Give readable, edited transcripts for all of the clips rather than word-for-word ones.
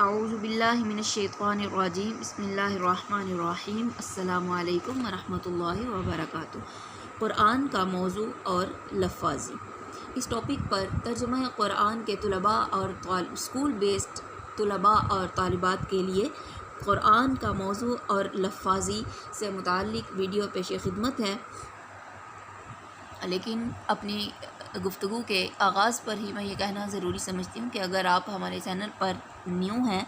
اعوذ باللہ من الشیطان الرجیم بسم اللہ الرحمن الرحیم السلام علیکم ورحمۃ اللہ وبرکاتہ۔ قرآن کا موضوع اور لفاظی۔ اس ٹاپک پر ترجمہ قرآن کے طلباء اور اسکول بیسڈ طلباء اور طالبات کے لیے قرآن کا موضوع اور لفاظی سے متعلق ویڈیو پیش خدمت ہے، لیکن اپنی گفتگو کے آغاز پر ہی میں یہ کہنا ضروری سمجھتی ہوں کہ اگر آپ ہمارے چینل پر نیو ہیں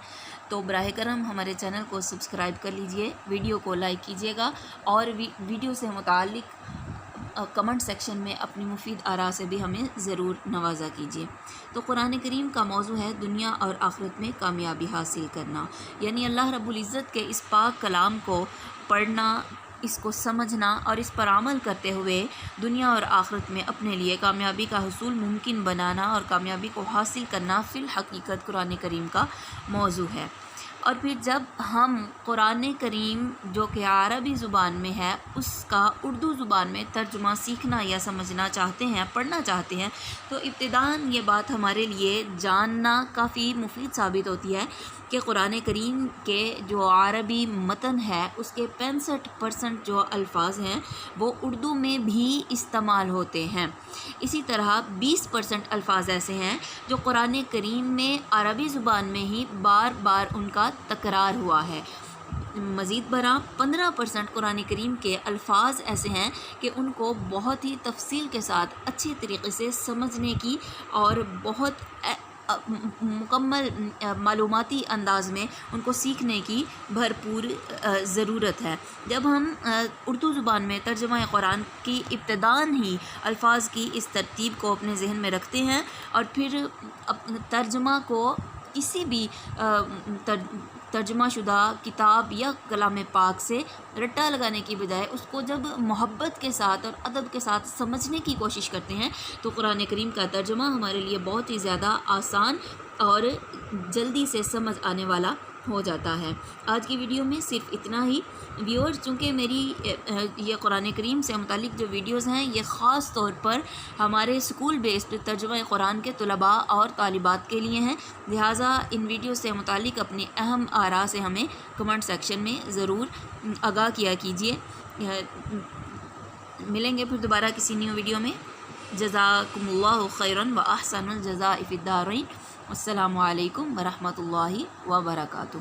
تو براہ کرم ہمارے چینل کو سبسکرائب کر لیجئے، ویڈیو کو لائک کیجئے گا اور ویڈیو سے متعلق کمنٹ سیکشن میں اپنی مفید آراء سے بھی ہمیں ضرور نوازا کیجئے۔ تو قرآن کریم کا موضوع ہے دنیا اور آخرت میں کامیابی حاصل کرنا، یعنی اللہ رب العزت کے اس پاک کلام کو پڑھنا، اس کو سمجھنا اور اس پر عمل کرتے ہوئے دنیا اور آخرت میں اپنے لیے کامیابی کا حصول ممکن بنانا اور کامیابی کو حاصل کرنا فی الحقیقت قرآن کریم کا موضوع ہے۔ اور پھر جب ہم قرآن کریم جو کہ عربی زبان میں ہے اس کا اردو زبان میں ترجمہ سیکھنا یا سمجھنا چاہتے ہیں، پڑھنا چاہتے ہیں، تو ابتداً یہ بات ہمارے لیے جاننا کافی مفید ثابت ہوتی ہے کہ قرآن کریم کے جو عربی متن ہے اس کے 65% جو الفاظ ہیں وہ اردو میں بھی استعمال ہوتے ہیں۔ اسی طرح 20% الفاظ ایسے ہیں جو قرآن کریم میں عربی زبان میں ہی بار بار ان کا تکرار ہوا ہے۔ مزید برآں 15% قرآن کریم کے الفاظ ایسے ہیں کہ ان کو بہت ہی تفصیل کے ساتھ اچھی طریقے سے سمجھنے کی اور بہت مکمل معلوماتی انداز میں ان کو سیکھنے کی بھرپور ضرورت ہے۔ جب ہم اردو زبان میں ترجمہ قرآن کی ابتداً ہی الفاظ کی اس ترتیب کو اپنے ذہن میں رکھتے ہیں اور پھر ترجمہ کو کسی بھی ترجمہ شدہ کتاب یا کلام پاک سے رٹا لگانے کی بجائے اس کو جب محبت کے ساتھ اور ادب کے ساتھ سمجھنے کی کوشش کرتے ہیں تو قرآن کریم کا ترجمہ ہمارے لیے بہت ہی زیادہ آسان اور جلدی سے سمجھ آنے والا ہو جاتا ہے۔ آج کی ویڈیو میں صرف اتنا ہی۔ ویورز، چونکہ میری یہ قرآن کریم سے متعلق جو ویڈیوز ہیں یہ خاص طور پر ہمارے اسکول بیسڈ ترجمہ قرآن کے طلباء اور طالبات کے لیے ہیں، لہٰذا ان ویڈیو سے متعلق اپنی اہم آراء سے ہمیں کمنٹ سیکشن میں ضرور آگاہ کیا کیجیے۔ ملیں گے پھر دوبارہ کسی نیو ویڈیو میں۔ جزاکم اللہ خیراً و احسن الجزاء فی الدارین۔ السلام علیکم ورحمۃ اللہ وبرکاتہ۔